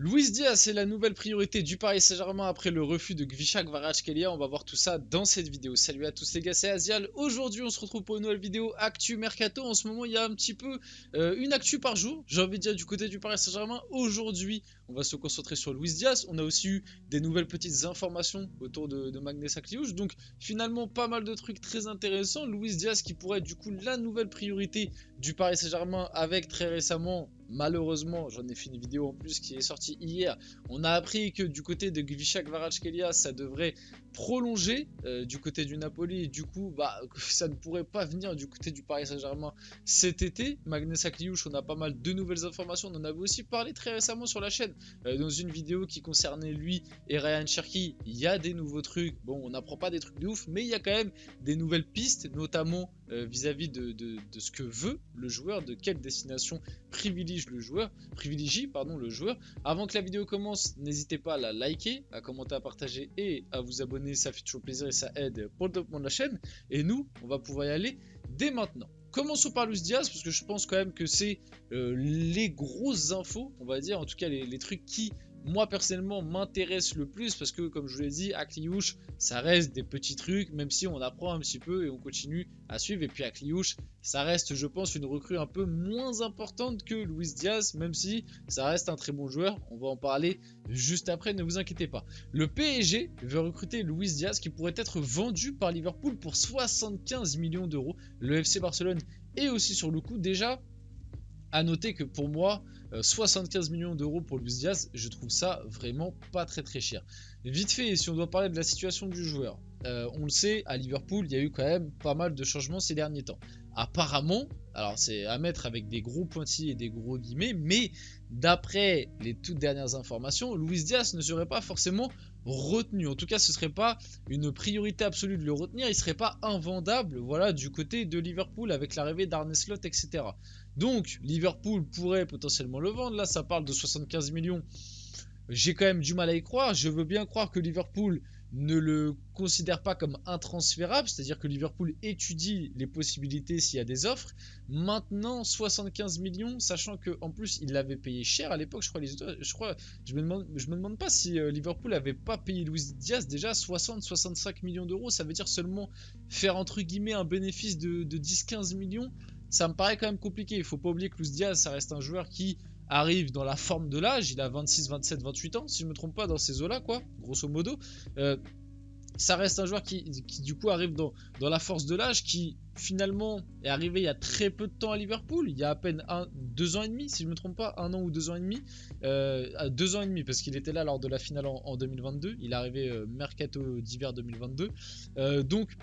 Luis Diaz est la nouvelle priorité du Paris Saint-Germain après le refus de Gvicha Kvaratskhelia. On va voir tout ça dans cette vidéo. Salut à tous les gars, c'est Azial. Aujourd'hui, on se retrouve pour une nouvelle vidéo Actu Mercato. En ce moment, il y a un petit peu une actu par jour. J'ai envie de dire du côté du Paris Saint-Germain. Aujourd'hui, on va se concentrer sur Luis Diaz. On a aussi eu des nouvelles petites informations autour de Magnus Akliouche. Donc, finalement, pas mal de trucs très intéressants. Luis Diaz qui pourrait être du coup la nouvelle priorité du Paris Saint-Germain avec très récemment, malheureusement, j'en ai fait une vidéo en plus qui est sortie hier, on a appris que du côté de Gvicha Kvaratskhelia ça devrait prolonger du côté du Napoli et du coup ça ne pourrait pas venir du côté du Paris Saint-Germain cet été. Magnus Akliouche, on a pas mal de nouvelles informations, on en avait aussi parlé très récemment sur la chaîne dans une vidéo qui concernait lui et Ryan Cherki. Il y a des nouveaux trucs, bon on n'apprend pas des trucs de ouf mais il y a quand même des nouvelles pistes, notamment vis-à-vis de ce que veut le joueur, de quelle destination privilégie le joueur. Avant que la vidéo commence, n'hésitez pas à la liker, à commenter, à partager et à vous abonner, ça fait toujours plaisir et ça aide pour le développement de la chaîne. Et nous, on va pouvoir y aller dès maintenant. Commençons par Luis Diaz, parce que je pense quand même que c'est les grosses infos, on va dire, en tout cas les trucs qui, moi personnellement, m'intéressent le plus, parce que comme je vous l'ai dit, Akliouche, ça reste des petits trucs, même si on apprend un petit peu et on continue à suivre. Et puis Akliouche, ça reste, je pense, une recrue un peu moins importante que Luis Diaz, même si ça reste un très bon joueur. On va en parler juste après, ne vous inquiétez pas. Le PSG veut recruter Luis Diaz qui pourrait être vendu par Liverpool pour 75 millions d'euros. Le FC Barcelone est aussi sur le coup. Déjà, à noter que pour moi, 75 millions d'euros pour Luis Diaz, je trouve ça vraiment pas très cher. Vite fait, si on doit parler de la situation du joueur, on le sait, à Liverpool, il y a eu quand même pas mal de changements ces derniers temps. Apparemment, alors c'est à mettre avec des gros pointillés et des gros guillemets, mais d'après les toutes dernières informations, Luis Diaz ne serait pas forcément retenu. En tout cas, ce serait pas une priorité absolue de le retenir. Il serait pas invendable, voilà, du côté de Liverpool avec l'arrivée d'Arne Slot, etc. Donc, Liverpool pourrait potentiellement le vendre. Là, ça parle de 75 millions. J'ai quand même du mal à y croire. Je veux bien croire que Liverpool ne le considère pas comme intransférable, c'est-à-dire que Liverpool étudie les possibilités s'il y a des offres. Maintenant, 75 millions, sachant qu'en plus, il l'avait payé cher à l'époque, je me demande pas si Liverpool n'avait pas payé Luis Diaz déjà 60-65 millions d'euros, ça veut dire seulement faire entre guillemets un bénéfice de 10-15 millions. Ça me paraît quand même compliqué. Il ne faut pas oublier que Luis Diaz, ça reste un joueur qui arrive dans la forme de l'âge. Il a 26, 27, 28 ans, si je ne me trompe pas, dans ces eaux-là, quoi, grosso modo. Ça reste un joueur qui du coup arrive dans la force de l'âge, qui finalement est arrivé il y a très peu de temps à Liverpool, il y a à peine 2 ans et demi, si je ne me trompe pas, 1 an ou 2 ans et demi, 2 ans et demi, parce qu'il était là lors de la finale en 2022, il est arrivé mercato d'hiver 2022, donc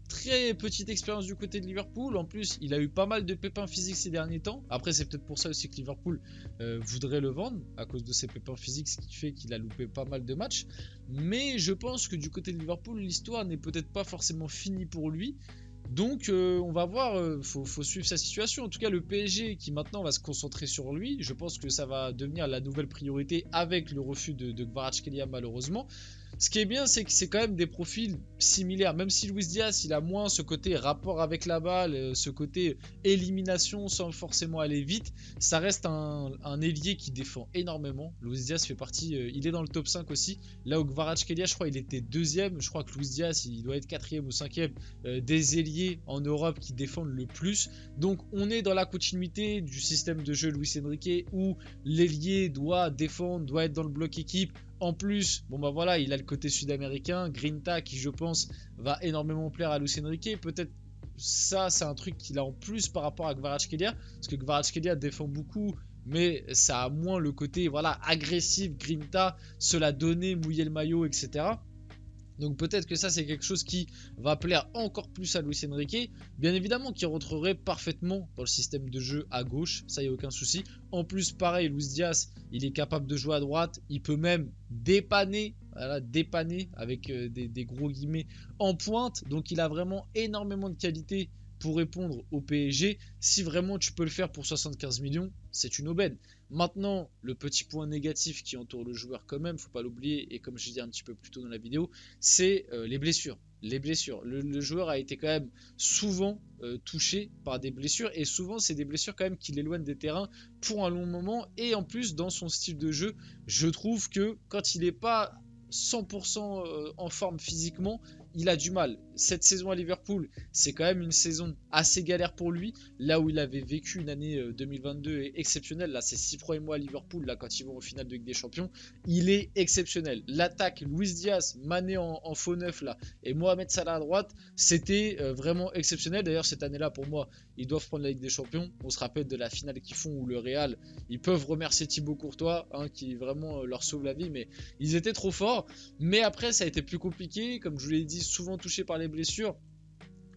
très petite expérience du côté de Liverpool. En plus, il a eu pas mal de pépins physiques ces derniers temps. Après, c'est peut-être pour ça aussi que Liverpool voudrait le vendre, à cause de ses pépins physiques, ce qui fait qu'il a loupé pas mal de matchs. Mais je pense que du côté de Liverpool, l'histoire n'est peut-être pas forcément finie pour lui. Donc on va voir, faut suivre sa situation. En tout cas, le PSG qui maintenant va se concentrer sur lui, je pense que ça va devenir la nouvelle priorité avec le refus de Kvaratskhelia malheureusement. Ce qui est bien, c'est que c'est quand même des profils similaires. Même si Luis Diaz, il a moins ce côté rapport avec la balle, ce côté élimination sans forcément aller vite, ça reste un ailier qui défend énormément. Luis Diaz fait partie, il est dans le top 5 aussi. Là où Kvaratskhelia, je crois, il était 2e. Je crois que Luis Diaz, il doit être 4e ou 5e des ailiers en Europe qui défendent le plus. Donc on est dans la continuité du système de jeu Luis Enrique où l'ailier doit défendre, doit être dans le bloc équipe. En plus, bon bah voilà, il a le côté sud-américain, Grinta qui je pense va énormément plaire à Luis Enrique. Peut-être ça c'est un truc qu'il a en plus par rapport à Kvaratskhelia, parce que Kvaratskhelia défend beaucoup, mais ça a moins le côté voilà agressif, Grinta, se la donner, mouiller le maillot, etc. Donc peut-être que ça c'est quelque chose qui va plaire encore plus à Luis Enrique. Bien évidemment qui rentrerait parfaitement dans le système de jeu à gauche, ça y a aucun souci. En plus pareil, Luis Diaz, il est capable de jouer à droite, il peut même dépanner, voilà, dépanner avec des gros guillemets en pointe. Donc il a vraiment énormément de qualité pour répondre au PSG. Si vraiment tu peux le faire pour 75 millions, c'est une aubaine. Maintenant, le petit point négatif qui entoure le joueur quand même, faut pas l'oublier, et comme je l'ai dit un petit peu plus tôt dans la vidéo, c'est les blessures. Les blessures. Le joueur a été quand même souvent touché par des blessures, et souvent c'est des blessures quand même qui l'éloignent des terrains pour un long moment, et en plus dans son style de jeu, je trouve que quand il n'est pas 100% en forme physiquement, il a du mal. Cette saison à Liverpool, c'est quand même une saison assez galère pour lui. Là où il avait vécu une année 2022 exceptionnelle, là, ces 6 premiers mois à Liverpool, là, quand ils vont au final de Ligue des Champions, il est exceptionnel. L'attaque, Luis Diaz, Mané en faux neuf, là, et Mohamed Salah à droite, c'était vraiment exceptionnel. D'ailleurs, cette année-là, pour moi, ils doivent prendre la Ligue des Champions. On se rappelle de la finale qu'ils font où le Real, ils peuvent remercier Thibaut Courtois, hein, qui vraiment leur sauve la vie, mais ils étaient trop forts. Mais après, ça a été plus compliqué, comme je vous l'ai dit, souvent touché par les blessures.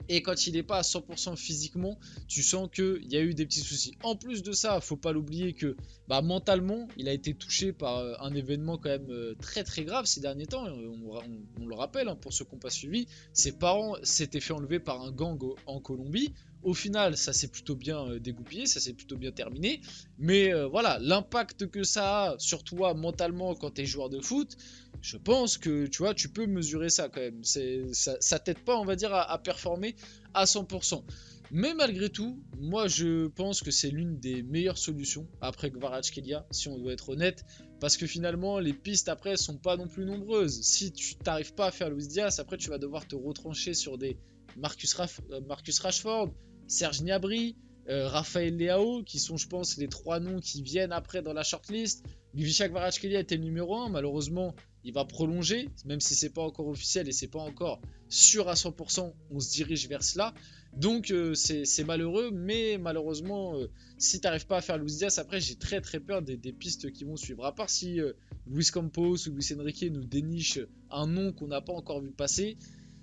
Et quand il n'est pas à 100% physiquement, tu sens qu'il y a eu des petits soucis. En plus de ça, faut pas l'oublier que mentalement, il a été touché par un événement quand même très très grave ces derniers temps. On le rappelle, hein, pour ceux qui n'ont pas suivi, ses parents s'étaient fait enlever par un gang en Colombie. Au final, ça s'est plutôt bien dégoupillé, ça s'est plutôt bien terminé. Mais voilà, l'impact que ça a sur toi mentalement quand tu es joueur de foot, je pense que tu vois, tu peux mesurer ça quand même. Ça t'aide pas, on va dire, à performer à 100%. Mais malgré tout, moi je pense que c'est l'une des meilleures solutions après Kvaratskhelia, si on doit être honnête, parce que finalement les pistes après sont pas non plus nombreuses. Si tu n'arrives pas à faire Luis Diaz, après tu vas devoir te retrancher sur des Marcus Rashford, Serge Gnabry, Raphaël Leao, qui sont je pense les 3 noms qui viennent après dans la shortlist. Gvicha Kvaratskhelia était le numéro 1, malheureusement il va prolonger, même si c'est pas encore officiel et c'est pas encore sûr à 100%, on se dirige vers cela. Donc c'est malheureux, mais malheureusement, si tu n'arrives pas à faire Luis Diaz, après j'ai très très peur des pistes qui vont suivre. À part si Luis Campos ou Luis Enrique nous dénichent un nom qu'on n'a pas encore vu passer.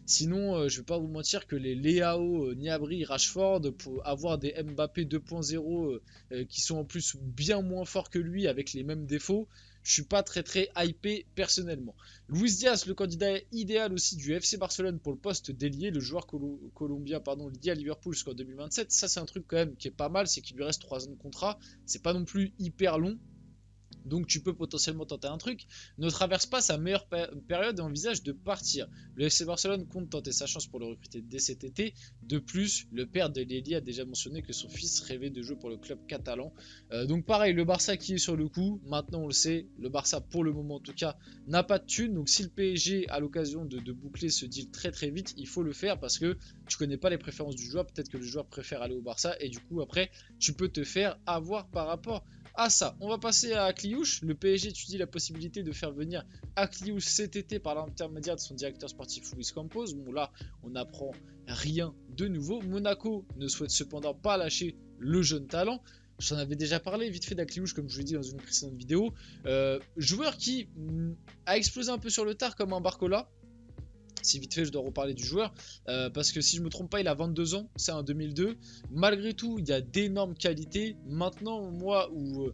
Sinon, je vais pas vous mentir que les Leao, Gnabry, Rashford, pour avoir des Mbappé 2.0 qui sont en plus bien moins forts que lui avec les mêmes défauts, je suis pas très très hypé personnellement. Luis Diaz, le candidat idéal aussi du FC Barcelone pour le poste d'ailier, le joueur colombien lié à Liverpool jusqu'en 2027. Ça c'est un truc quand même qui est pas mal, c'est qu'il lui reste 3 ans de contrat. C'est pas non plus hyper long. Donc tu peux potentiellement tenter un truc. Ne traverse pas sa meilleure période et envisage de partir. Le FC Barcelone compte tenter sa chance pour le recruter dès cet été. De plus, le père de Lely a déjà mentionné que son fils rêvait de jouer pour le club catalan. Donc pareil, le Barça qui est sur le coup. Maintenant on le sait, le Barça pour le moment en tout cas n'a pas de thune. Donc si le PSG a l'occasion de boucler ce deal très très vite, il faut le faire parce que tu connais pas les préférences du joueur. Peut-être que le joueur préfère aller au Barça et du coup après tu peux te faire avoir par rapport à ça. On va passer à Akliouche. Le PSG étudie la possibilité de faire venir Akliouche cet été par l'intermédiaire de son directeur sportif Luis Campos. Bon là, on n'apprend rien de nouveau. Monaco ne souhaite cependant pas lâcher le jeune talent. J'en avais déjà parlé vite fait d'Akliouche, comme je vous l'ai dit dans une précédente vidéo. Joueur qui a explosé un peu sur le tard comme un Barcola. Si vite fait je dois reparler du joueur, parce que si je me trompe pas il a 22 ans, c'est un 2002, malgré tout il y a d'énormes qualités. Maintenant moi où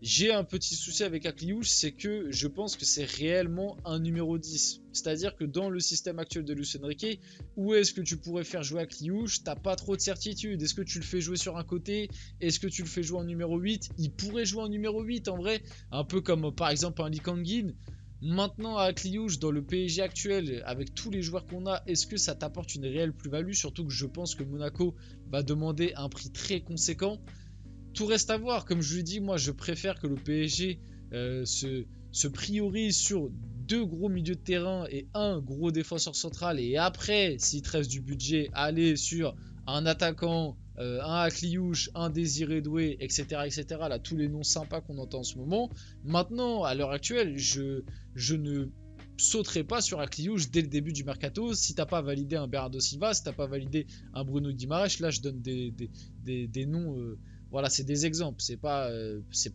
j'ai un petit souci avec Akliouche, c'est que je pense que c'est réellement un numéro 10, c'est à dire que dans le système actuel de Luis Enrique, où est-ce que tu pourrais faire jouer Akliouche, t'as pas trop de certitude. Est-ce que tu le fais jouer sur un côté, est-ce que tu le fais jouer en numéro 8, il pourrait jouer en numéro 8 en vrai, un peu comme par exemple un Lee Kang-in. Maintenant à Akliouche, dans le PSG actuel, avec tous les joueurs qu'on a, est-ce que ça t'apporte une réelle plus-value? Surtout que je pense que Monaco va demander un prix très conséquent. Tout reste à voir. Comme je vous l'ai dit, moi je préfère que le PSG se priorise sur 2 gros milieux de terrain et un gros défenseur central. Et après, s'il te reste du budget, aller sur un attaquant, un Akliouche, un Désiré Doué, etc., etc. Là, tous les noms sympas qu'on entend en ce moment. Maintenant, à l'heure actuelle, je ne sauterai pas sur Akliouche dès le début du mercato. Si t'as pas validé un Bernardo Silva, si t'as pas validé un Bruno Guimaraes, là je donne des noms. Voilà, c'est des exemples. C'est pas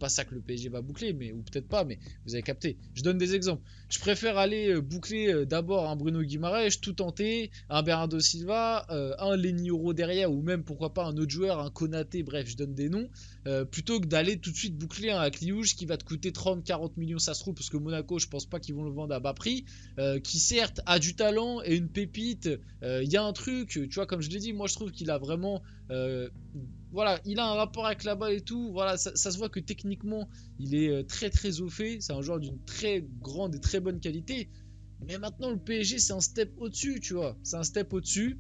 ça que le PSG va boucler, mais ou peut-être pas, mais vous avez capté. Je donne des exemples. Je préfère aller boucler d'abord un Bruno Guimaraes, tout tenter, un Bernardo Silva, un Lenny Yoro derrière, ou même pourquoi pas un autre joueur, un Konaté, bref, je donne des noms, plutôt que d'aller tout de suite boucler un Akliouche qui va te coûter 30-40 millions, ça se trouve, parce que Monaco, je pense pas qu'ils vont le vendre à bas prix, qui certes a du talent et une pépite. Il y a un truc, tu vois, comme je l'ai dit, moi je trouve qu'il a vraiment voilà, il a un rapport avec la balle et tout. Voilà, ça se voit que techniquement, il est très très au fait. C'est un joueur d'une très grande et très bonne qualité. Mais maintenant, le PSG, c'est un step au-dessus, tu vois. C'est un step au-dessus.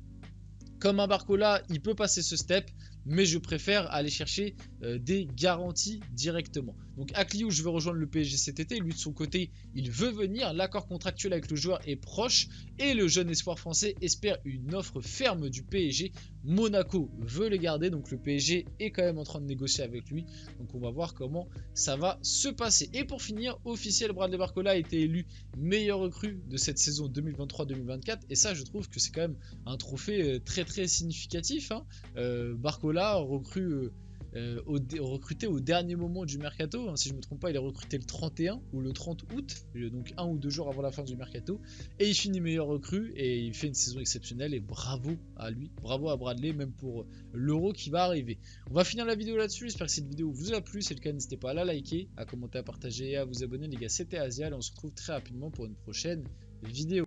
Comme un Barcola, il peut passer ce step, mais je préfère aller chercher des garanties directement. Donc Akliou, je veux rejoindre le PSG cet été. Lui, de son côté, il veut venir. L'accord contractuel avec le joueur est proche. Et le jeune espoir français espère une offre ferme du PSG. Monaco veut le garder. Donc le PSG est quand même en train de négocier avec lui. Donc on va voir comment ça va se passer. Et pour finir, officiel, Bradley Barcola a été élu meilleur recrue de cette saison 2023-2024. Et ça, je trouve que c'est quand même un trophée très très significatif. Barcola recruté au dernier moment du mercato, si je ne me trompe pas, il est recruté le 31 ou le 30 août, donc 1 ou 2 jours avant la fin du mercato, et il finit meilleur recrue et il fait une saison exceptionnelle. Et bravo à lui, bravo à Bradley, même pour l'euro qui va arriver. On va finir la vidéo là-dessus. J'espère que cette vidéo vous a plu. Si c'est le cas, n'hésitez pas à la liker, à commenter, à partager et à vous abonner, les gars. C'était Azial et on se retrouve très rapidement pour une prochaine vidéo.